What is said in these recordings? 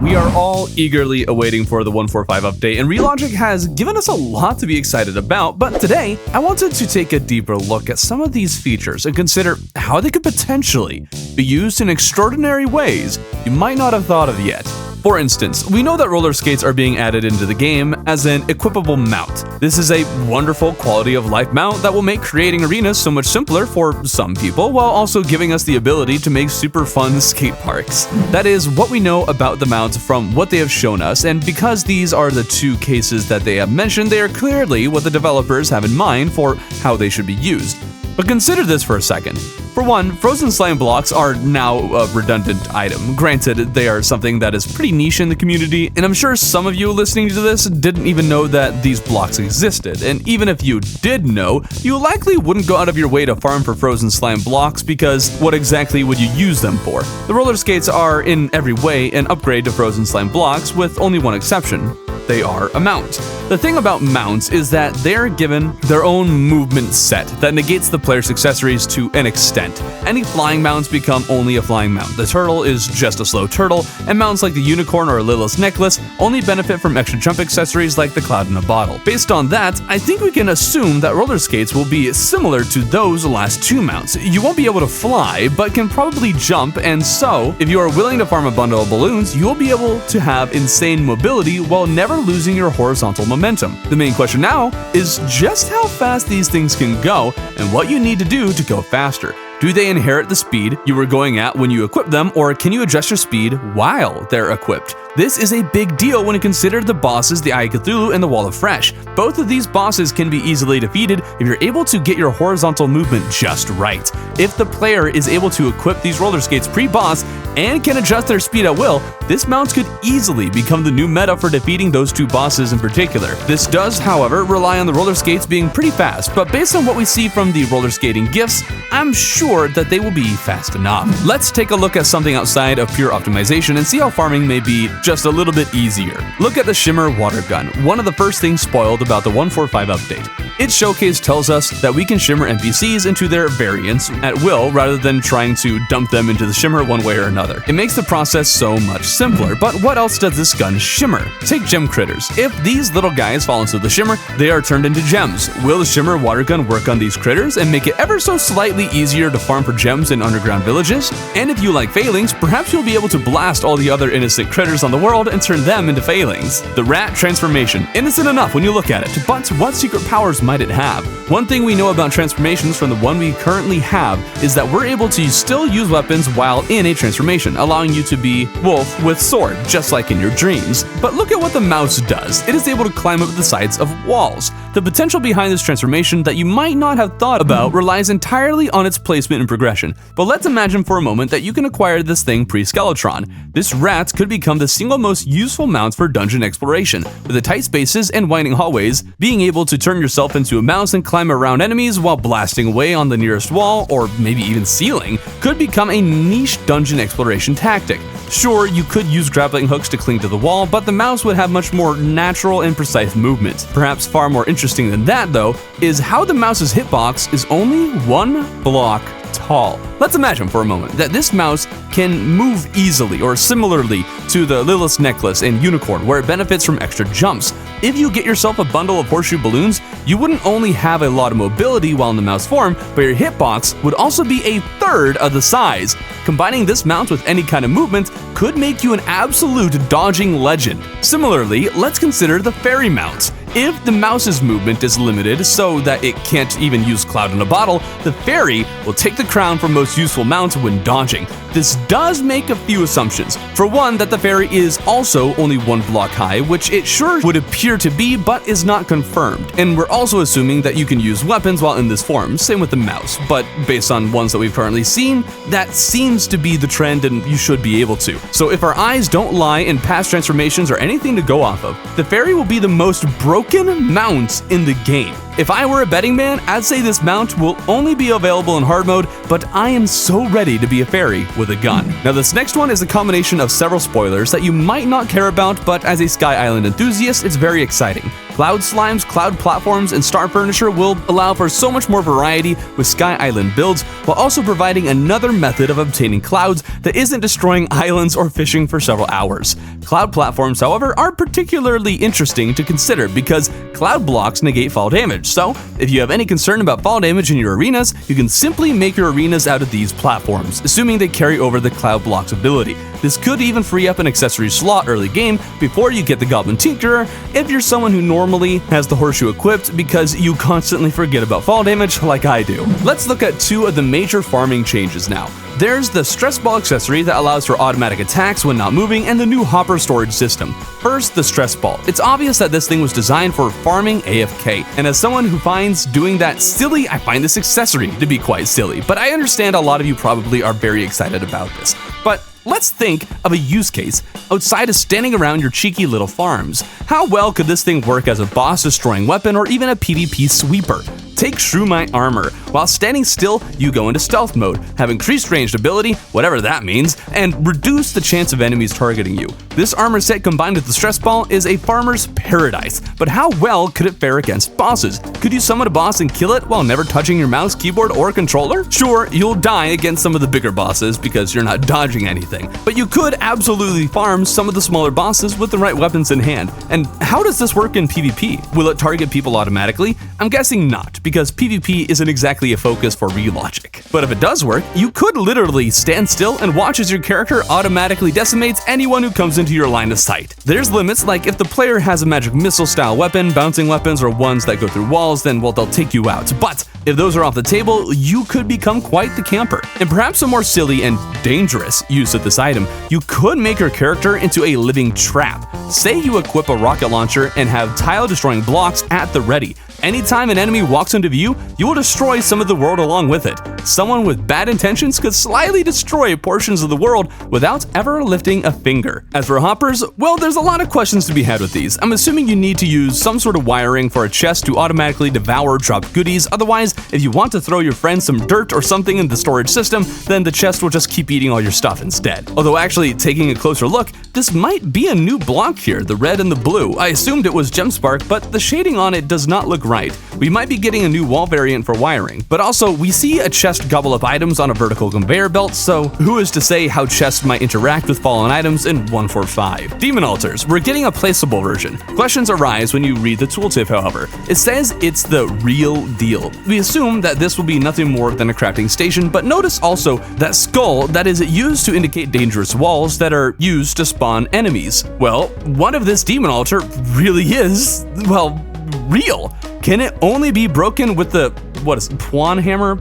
We are all eagerly awaiting for the 145 update, and Relogic has given us a lot to be excited about, but today, I wanted to take a deeper look at some of these features and consider how they could potentially be used in extraordinary ways you might not have thought of yet. For instance, we know that roller skates are being added into the game as an equipable mount. This is a wonderful quality of life mount that will make creating arenas so much simpler for some people, while also giving us the ability to make super fun skate parks. That is what we know about the mounts from what they have shown us, and because these are the two cases that they have mentioned, they are clearly what the developers have in mind for how they should be used. But consider this for a second. For one, frozen slime blocks are now a redundant item. Granted, they are something that is pretty niche in the community, and I'm sure some of you listening to this didn't even know that these blocks existed, and even if you did know, you likely wouldn't go out of your way to farm for frozen slime blocks because what exactly would you use them for? The roller skates are in every way an upgrade to frozen slime blocks with only one exception. They are a mount. The thing about mounts is that they're given their own movement set that negates the player's accessories to an extent. Any flying mounts become only a flying mount. The turtle is just a slow turtle, and mounts like the unicorn or Lilith's necklace only benefit from extra jump accessories like the cloud in a bottle. Based on that, I think we can assume that roller skates will be similar to those last two mounts. You won't be able to fly, but can probably jump, and so, if you are willing to farm a bundle of balloons, you'll be able to have insane mobility while never losing your horizontal momentum. The main question now is just how fast these things can go and what you need to do to go faster. Do they inherit the speed you were going at when you equip them, or can you adjust your speed while they're equipped? This is a big deal when you consider the bosses, the Eye of Cthulhu and the Wall of Fresh. Both of these bosses can be easily defeated if you're able to get your horizontal movement just right. If the player is able to equip these roller skates pre-boss and can adjust their speed at will, this mount could easily become the new meta for defeating those two bosses in particular. This does, however, rely on the roller skates being pretty fast, but based on what we see from the roller skating gifts, I'm sure that they will be fast enough. Let's take a look at something outside of pure optimization and see how farming may be just a little bit easier. Look at the Shimmer water gun, one of the first things spoiled about the 145 update. Its showcase tells us that we can shimmer NPCs into their variants at will rather than trying to dump them into the shimmer one way or another. It makes the process so much simpler, but what else does this gun shimmer? Take gem critters. If these little guys fall into the shimmer, they are turned into gems. Will the Shimmer water gun work on these critters and make it ever so slightly easier to farm for gems in underground villages? And if you like failings, perhaps you'll be able to blast all the other innocent critters on the world and turn them into failings. The rat transformation. Innocent enough when you look at it, but what secret powers might it have? One thing we know about transformations from the one we currently have is that we're able to still use weapons while in a transformation, allowing you to be wolf with sword, just like in your dreams. But look at what the mouse does. It is able to climb up the sides of walls. The potential behind this transformation that you might not have thought about relies entirely on its placement and progression. But let's imagine for a moment that you can acquire this thing pre-Skeletron. This rat could become the single most useful mount for dungeon exploration. With the tight spaces and winding hallways, being able to turn yourself into a mouse and climb around enemies while blasting away on the nearest wall, or maybe even ceiling, could become a niche dungeon exploration tactic. Sure, you could use grappling hooks to cling to the wall, but the mouse would have much more natural and precise movement. Perhaps far more interesting than that, though, is how the mouse's hitbox is only one block tall. Let's imagine for a moment that this mouse can move easily or similarly to the Lilith's necklace and unicorn, where it benefits from extra jumps. If you get yourself a bundle of horseshoe balloons, you wouldn't only have a lot of mobility while in the mouse form, but your hitbox would also be a third of the size. Combining this mount with any kind of movement could make you an absolute dodging legend. Similarly, let's consider the fairy mount. If the mouse's movement is limited so that it can't even use cloud in a bottle, the fairy will take the crown for most useful mount when dodging. This does make a few assumptions. For one, that the fairy is also only one block high, which it sure would appear to be, but is not confirmed. And we're also assuming that you can use weapons while in this form, same with the mouse, but based on ones that we've currently seen, that seems to be the trend and you should be able to. So if our eyes don't lie and past transformations are anything to go off of, the fairy will be the most broken mount in the game. If I were a betting man, I'd say this mount will only be available in hard mode, but I am so ready to be a fairy with a gun. Now this next one is a combination of several spoilers that you might not care about, but as a Sky Island enthusiast, it's very exciting. Cloud slimes, cloud platforms, and star furniture will allow for so much more variety with Sky Island builds, while also providing another method of obtaining clouds that isn't destroying islands or fishing for several hours. Cloud platforms, however, are particularly interesting to consider because cloud blocks negate fall damage, so if you have any concern about fall damage in your arenas, you can simply make your arenas out of these platforms, assuming they carry over the cloud block's ability. This could even free up an accessory slot early game before you get the Goblin Tinkerer if you're someone who normally has the horseshoe equipped because you constantly forget about fall damage like I do. Let's look at two of the major farming changes now. There's the stress ball accessory that allows for automatic attacks when not moving, and the new hopper storage system. First, the stress ball. It's obvious that this thing was designed for farming AFK, and as someone who finds doing that silly, I find this accessory to be quite silly, but I understand a lot of you probably are very excited about this. But let's think of a use case outside of standing around your cheeky little farms. How well could this thing work as a boss-destroying weapon or even a PvP sweeper? Take Shrew My Armor. While standing still, you go into stealth mode, have increased ranged ability, whatever that means, and reduce the chance of enemies targeting you. This armor set combined with the stress ball is a farmer's paradise, but how well could it fare against bosses? Could you summon a boss and kill it while never touching your mouse, keyboard, or controller? Sure, you'll die against some of the bigger bosses because you're not dodging anything, but you could absolutely farm some of the smaller bosses with the right weapons in hand. And how does this work in PvP? Will it target people automatically? I'm guessing not, because PvP isn't exactly a focus for Relogic. But if it does work, you could literally stand still and watch as your character automatically decimates anyone who comes into your line of sight. There's limits, like if the player has a magic missile style weapon, bouncing weapons, or ones that go through walls, then well, they'll take you out. But if those are off the table, you could become quite the camper. And perhaps a more silly and dangerous use of this item, you could make your character into a living trap. Say you equip a rocket launcher and have tile-destroying blocks at the ready. Anytime an enemy walks into view, you will destroy some of the world along with it. Someone with bad intentions could slyly destroy portions of the world without ever lifting a finger. As for hoppers, well, there's a lot of questions to be had with these. I'm assuming you need to use some sort of wiring for a chest to automatically devour dropped goodies. Otherwise, if you want to throw your friends some dirt or something in the storage system, then the chest will just keep eating all your stuff instead. Although actually, taking a closer look, this might be a new block here, the red and the blue. I assumed it was Gemspark, but the shading on it does not look right. We might be getting a new wall variant for wiring, but also we see a chest gobble up items on a vertical conveyor belt, so who is to say how chests might interact with fallen items in 1.4.5? Demon altars, we're getting a placeable version. Questions arise when you read the tooltip, however. It says it's the real deal. We assume that this will be nothing more than a crafting station, but notice also that skull that is used to indicate dangerous walls that are used to spawn enemies. Well, what if this demon altar really is, well, real? Can it only be broken with the, what is it, Pwn hammer?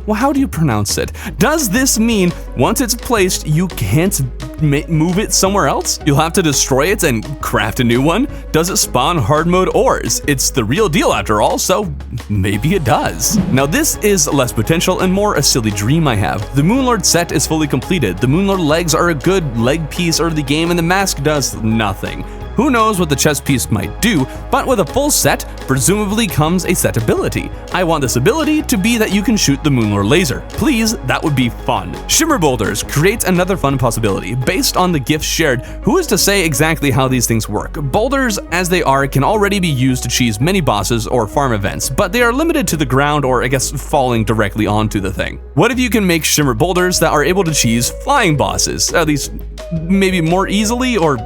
Well, how do you pronounce it? Does this mean once it's placed, you can't move it somewhere else? You'll have to destroy it and craft a new one? Does it spawn hard mode ores? It's the real deal after all, so maybe it does. Now this is less potential and more a silly dream I have. The Moonlord set is fully completed. The Moonlord legs are a good leg piece early game and the mask does nothing. Who knows what the chest piece might do, but with a full set, presumably comes a set ability. I want this ability to be that you can shoot the Moonlord laser. Please, that would be fun. Shimmer boulders create another fun possibility. Based on the gifts shared, who is to say exactly how these things work? Boulders, as they are, can already be used to cheese many bosses or farm events, but they are limited to the ground or I guess falling directly onto the thing. What if you can make shimmer boulders that are able to cheese flying bosses? At least maybe more easily or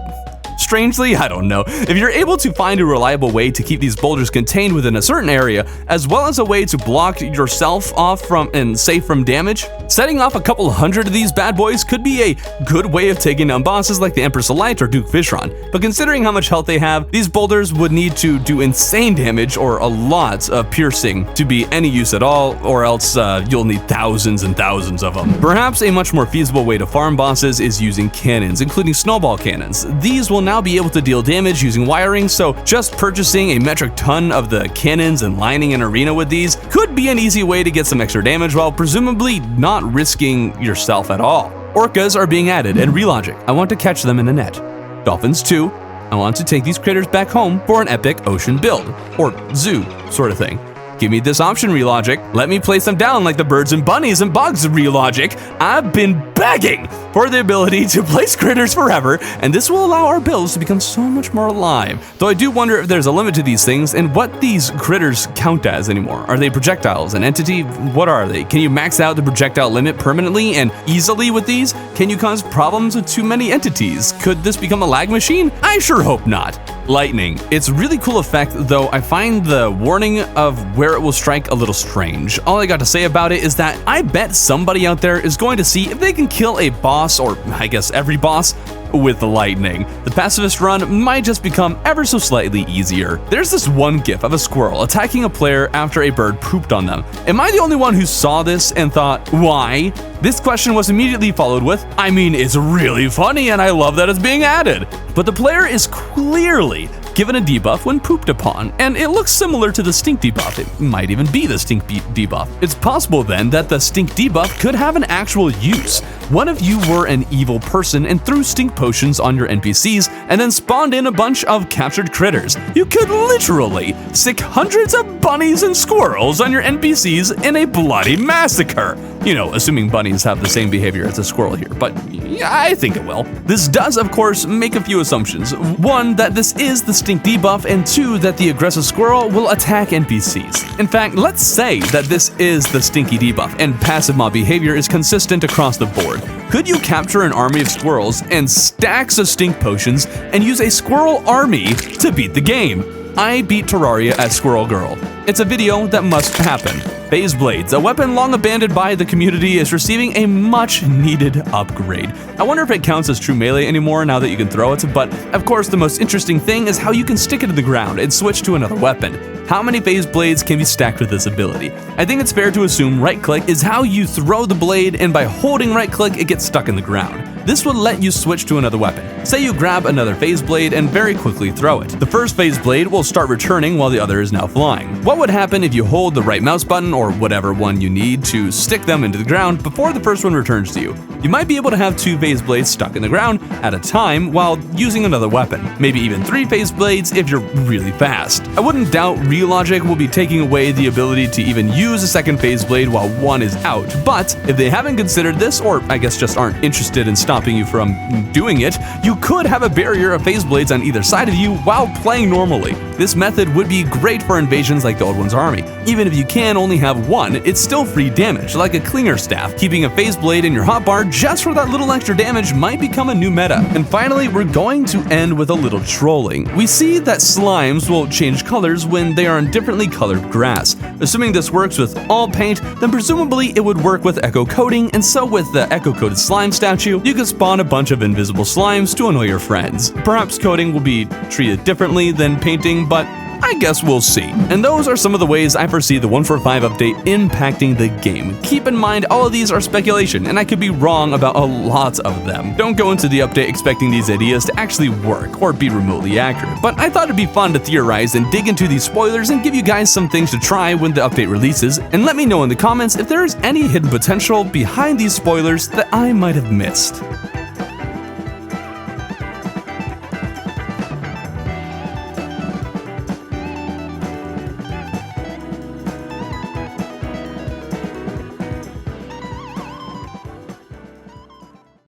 strangely, I don't know. If you're able to find a reliable way to keep these boulders contained within a certain area, as well as a way to block yourself off from and safe from damage, setting off a couple hundred of these bad boys could be a good way of taking down bosses like the Empress of Light or Duke Fishron. But considering how much health they have, these boulders would need to do insane damage or a lot of piercing to be any use at all, or else you'll need thousands and thousands of them. Perhaps a much more feasible way to farm bosses is using cannons, including snowball cannons. These will now be able to deal damage using wiring, so just purchasing a metric ton of the cannons and lining an arena with these could be an easy way to get some extra damage while presumably not risking yourself at all. Orcas are being added, and Relogic, I want to catch them in a net. Dolphins too. I want to take these critters back home for an epic ocean build, or zoo sort of thing. Give me this option, Relogic. Let me place them down like the birds and bunnies and bugs, Relogic. I've been begging for the ability to place critters forever, and this will allow our builds to become so much more alive. Though I do wonder if there's a limit to these things and what these critters count as anymore. Are they projectiles, an entity? What are they? Can you max out the projectile limit permanently and easily with these? Can you cause problems with too many entities? Could this become a lag machine? I sure hope not. Lightning. It's a really cool effect, though I find the warning of where it will strike a little strange. All I got to say about it is that I bet somebody out there is going to see if they can kill a boss, or I guess every boss, with the lightning. The pacifist run might just become ever so slightly easier. There's this one gif of a squirrel attacking a player after a bird pooped on them. Am I the only one who saw this and thought, why? This question was immediately followed with, I mean, it's really funny and I love that it's being added. But the player is clearly given a debuff when pooped upon, and it looks similar to the stink debuff. It might even be the stink debuff. It's possible then that the stink debuff could have an actual use. What if you were an evil person and threw stink potions on your NPCs and then spawned in a bunch of captured critters? You could literally sick hundreds of bunnies and squirrels on your NPCs in a bloody massacre. You know, assuming bunnies have the same behavior as a squirrel here, but yeah, I think it will. This does, of course, make a few assumptions. One, that this is the stink debuff, and two, that the aggressive squirrel will attack NPCs. In fact, let's say that this is the stinky debuff and passive mob behavior is consistent across the board. Could you capture an army of squirrels and stacks of stink potions and use a squirrel army to beat the game? I beat Terraria as Squirrel Girl. It's a video that must happen. Phase Blades, a weapon long abandoned by the community, is receiving a much needed upgrade. I wonder if it counts as true melee anymore now that you can throw it, but of course the most interesting thing is how you can stick it to the ground and switch to another weapon. How many Phase Blades can be stacked with this ability? I think it's fair to assume right click is how you throw the blade, and by holding right click it gets stuck in the ground. This would let you switch to another weapon. Say you grab another Phase Blade and very quickly throw it. The first Phase Blade will start returning while the other is now flying. What would happen if you hold the right mouse button, or whatever one you need, to stick them into the ground before the first one returns to you? You might be able to have 2 Phase Blades stuck in the ground at a time while using another weapon. Maybe even 3 Phase Blades if you're really fast. I wouldn't doubt Relogic will be taking away the ability to even use a second Phase Blade while one is out, but if they haven't considered this, or I guess just aren't interested in stopping you from doing it, you could have a barrier of Phase Blades on either side of you while playing normally. This method would be great for invasions like the Old One's army. Even if you can only have one, it's still free damage, like a Clinger Staff. Keeping a Phase Blade in your hotbar just for that little extra damage might become a new meta. And finally, we're going to end with a little trolling. We see that slimes will change colors when they are in differently colored grass. Assuming this works with all paint, then presumably it would work with echo coating, and so with the echo coated slime statue, you could spawn a bunch of invisible slimes to annoy your friends. Perhaps coating will be treated differently than painting, but I guess we'll see. And those are some of the ways I foresee the 1.45 update impacting the game. Keep in mind, all of these are speculation, and I could be wrong about a lot of them. Don't go into the update expecting these ideas to actually work or be remotely accurate, but I thought it'd be fun to theorize and dig into these spoilers and give you guys some things to try when the update releases, and let me know in the comments if there is any hidden potential behind these spoilers that I might have missed.